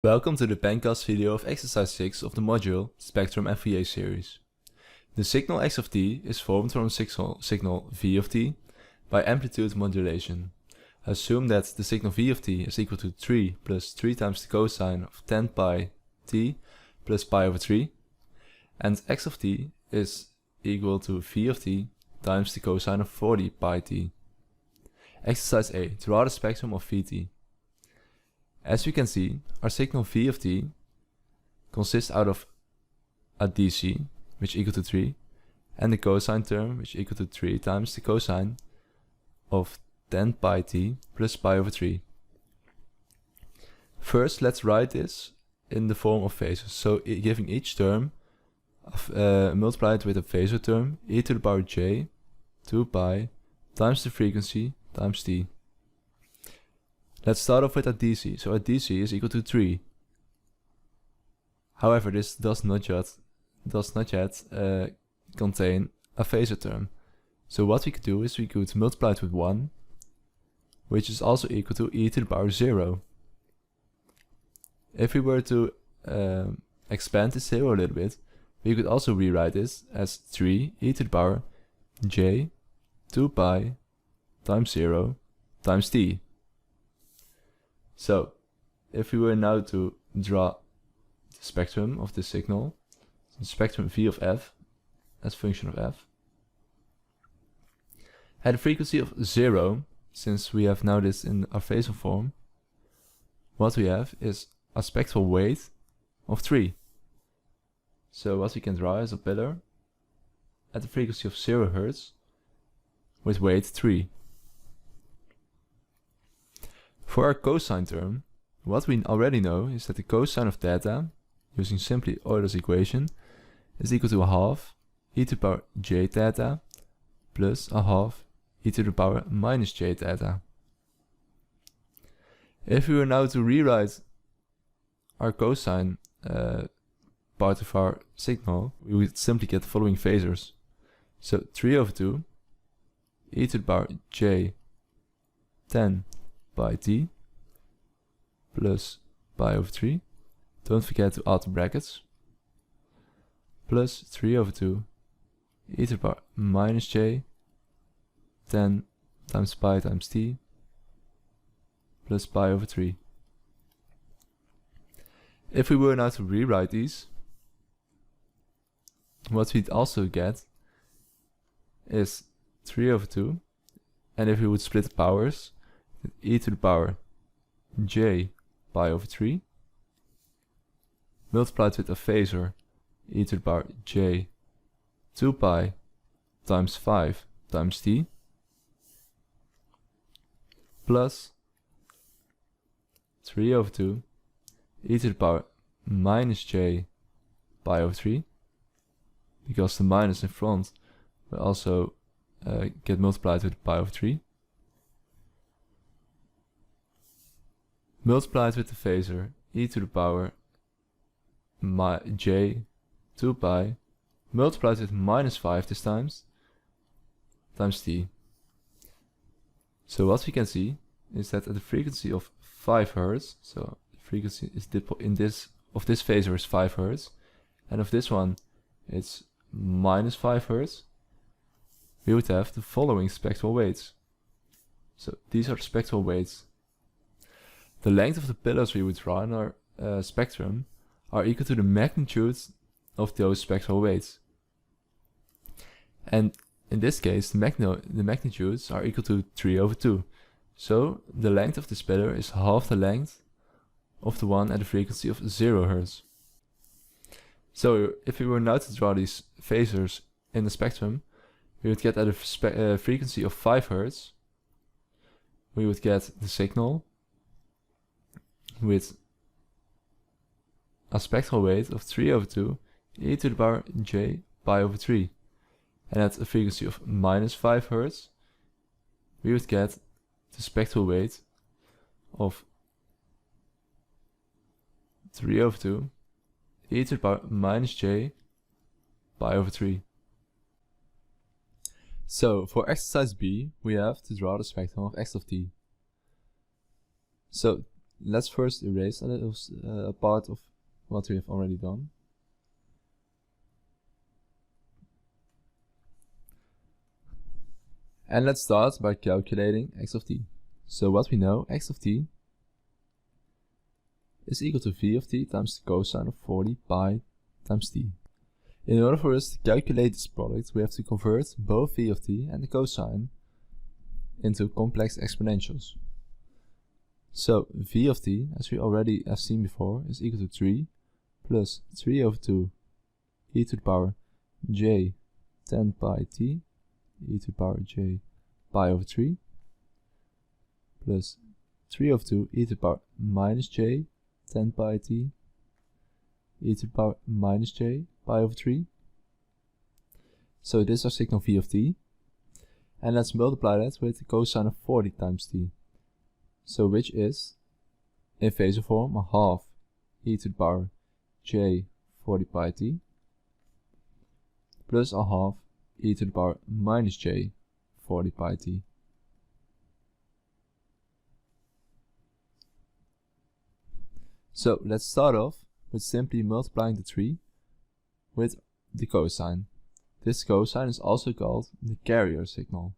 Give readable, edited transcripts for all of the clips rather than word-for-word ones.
Welcome to the Pencast video of exercise 6 of the module Spectrum and Fourier series. The signal x of t is formed from a signal v of t by amplitude modulation. Assume that the signal v of t is equal to 3 plus 3 times the cosine of 10 pi t plus pi over 3, and x of t is equal to v of t times the cosine of 40 pi t. Exercise A. Draw the spectrum of Vt. As we can see, our signal v of t consists out of a dc, which is equal to 3, and the cosine term, which is equal to 3 times the cosine of 10 pi t plus pi over 3. First, let's write this in the form of phasors. So giving each term multiplied with a phasor term, e to the power j 2 pi times the frequency times t. Let's start off with a dc. So a dc is equal to 3. However, this does not yet contain a phasor term. So what we could do is we could multiply it with 1, which is also equal to e to the power 0. If we were to expand this 0 a little bit, we could also rewrite this as 3 e to the power j 2 pi times 0 times t. So, if we were now to draw the spectrum of this signal, the spectrum v of f as a function of f, at a frequency of 0, since we have now this in our phasor form, what we have is a spectral weight of 3. So what we can draw is a pillar at the frequency of 0 Hz with weight 3. For our cosine term, what we already know is that the cosine of theta, using simply Euler's equation, is equal to a half e to the power j theta plus a half e to the power minus j theta. If we were now to rewrite our cosine part of our signal, we would simply get the following phasors. So 3 over 2 e to the power j 10 pi t plus pi over 3, don't forget to add the brackets, plus 3 over 2 e to the power minus j 10 times pi times t plus pi over 3. If we were now to rewrite these, what we'd also get is 3 over 2, and if we would split the powers, e to the power j pi over 3 multiplied with a phasor e to the power j 2 pi times 5 times t plus 3 over 2 e to the power minus j pi over 3, because the minus in front will also get multiplied with pi over 3, multiplied with the phasor e to the power j 2 pi multiplied with minus 5 this times t. So what we can see is that at the frequency of 5 Hz, so the frequency is of this phasor is 5 Hz, and of this one it's minus 5 Hz, we would have the following spectral weights. So these are the spectral weights. The length of the pillars we would draw in our spectrum are equal to the magnitude of those spectral weights. And in this case, the magnitudes are equal to 3 over 2. So the length of this pillar is half the length of the one at a frequency of 0 Hz. So if we were now to draw these phasors in the spectrum, we would get at a frequency of 5 Hz, we would get the signal with a spectral weight of 3 over 2 e to the power j pi over 3. And at a frequency of minus 5 Hz, we would get the spectral weight of 3 over 2 e to the power minus j pi over 3. So for exercise B, we have to draw the spectrum of x of t. So let's first erase a little part of what we have already done. And let's start by calculating x of t. So what we know, x of t is equal to v of t times the cosine of 40 pi times t. In order for us to calculate this product, we have to convert both v of t and the cosine into complex exponentials. So v of t, as we already have seen before, is equal to 3 plus 3 over 2 e to the power j 10 pi t e to the power j pi over 3 plus 3 over 2 e to the power minus j 10 pi t e to the power minus j pi over 3. So this is our signal v of t. And let's multiply that with the cosine of 40 times t. So which is, in phasor form, a half e to the power j 40 pi t plus a half e to the power minus j 40 pi t. So let's start off with simply multiplying the 3 with the cosine. This cosine is also called the carrier signal.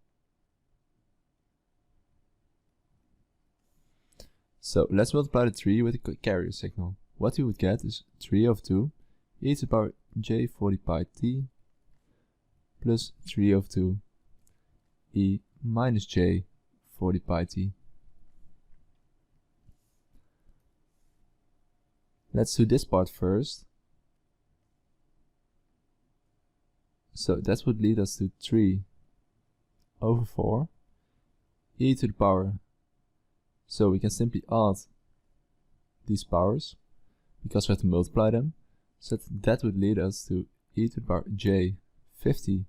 So let's multiply the 3 with the carrier signal. What you would get is 3 over 2 e to the power j 40 pi t plus 3 over 2 e minus j 40 pi t. Let's do this part first. So that would lead us to 3 over 4 e to the power. So we can simply add these powers because we have to multiply them. So that would lead us to e to the power j 50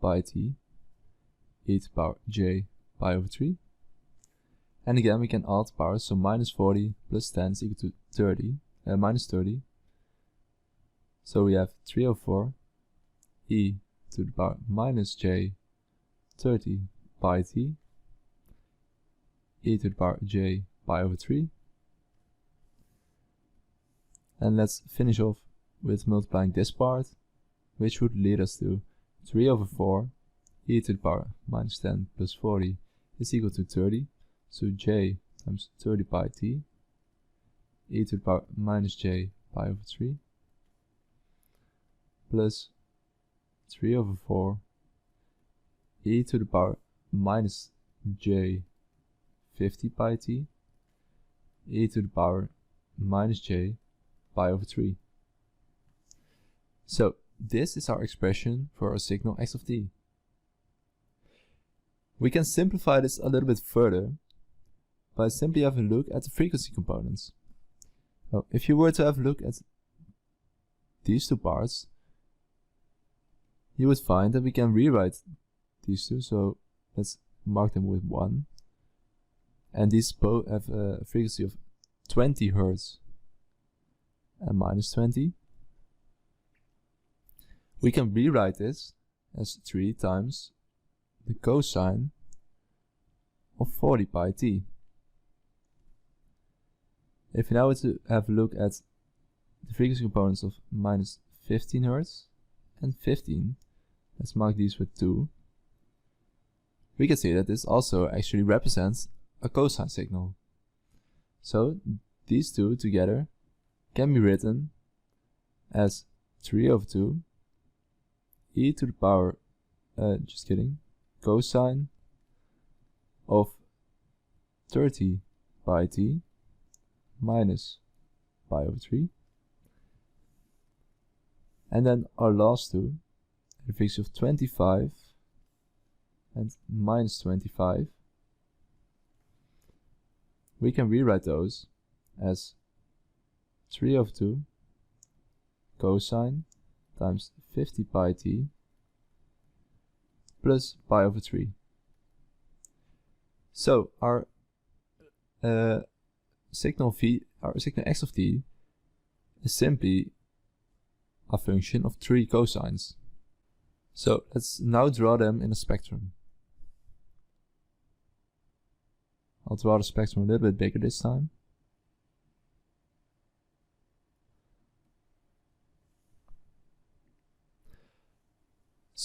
pi t e to the power j pi over 3. And again we can add powers, so minus 40 plus 10 is equal to 30, minus 30. So we have 3 over 4 e to the power minus j 30 pi t e to the power j pi over 3. And let's finish off with multiplying this part, which would lead us to 3 over 4 e to the power minus 10 plus 40 is equal to 30. So j times 30 pi t e to the power minus j pi over 3 plus 3 over 4 e to the power minus j 50 pi t e to the power minus j pi over 3. So this is our expression for our signal x of t. We can simplify this a little bit further by simply having a look at the frequency components. Now, if you were to have a look at these two parts, you would find that we can rewrite these two. So let's mark them with 1. And these both have a frequency of 20 Hz and minus 20. We can rewrite this as 3 times the cosine of 40 pi t. If you now were to have a look at the frequency components of minus 15 Hz and 15, let's mark these with 2, we can see that this also actually represents a cosine signal. So these two together can be written as 3 over 2 e to the power, cosine of 30 pi t minus pi over 3. And then our last two, the frequency of 25 and minus 25, we can rewrite those as 3 over 2 cosine times 50 pi t plus pi over 3. So our signal x of t is simply a function of 3 cosines. So let's now draw them in a spectrum. I'll draw the spectrum a little bit bigger this time.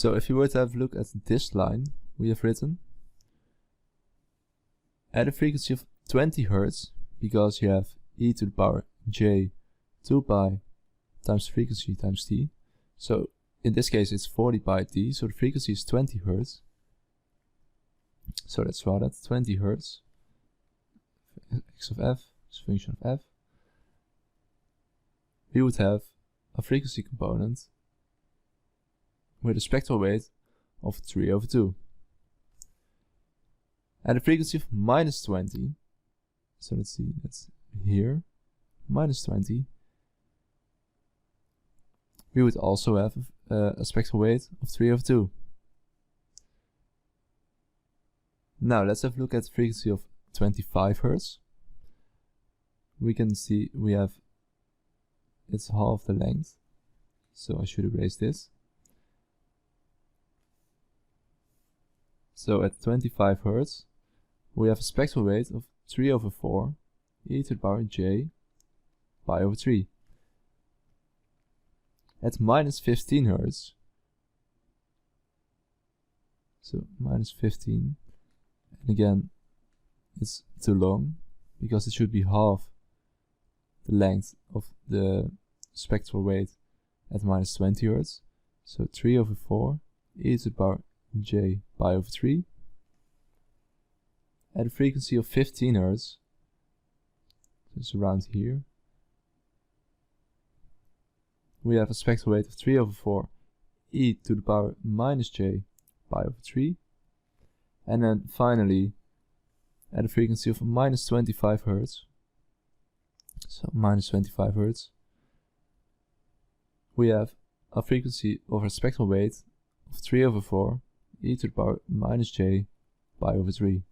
So if you were to have a look at this line we have written, at a frequency of 20 Hz, because you have e to the power j 2 pi times frequency times t, so in this case it's 40 pi t, so the frequency is 20 Hz. So let's draw that, 20 Hz, x of f is a function of f. We would have a frequency component with a spectral weight of 3/2. At a frequency of minus 20, so let's see, that's here, minus 20, we would also have a spectral weight of 3/2. Now let's have a look at the frequency of 25 Hz. We can see we have, it's half the length, so I should erase this. So at 25 Hz, we have a spectral weight of 3/4 e to the power j pi over 3. At minus 15 Hz, so minus 15, and again it's too long because it should be half the length of the spectral weight at minus 20 Hz, so 3/4 e to the power j pi over 3. At a frequency of 15 Hz, so it's around here, we have a spectral weight of 3/4 e to the power minus j pi over 3. And then finally, at a frequency of minus 25 Hz, so minus 25 Hz, we have a frequency of a spectral weight of 3/4 e to the power minus j pi over 3.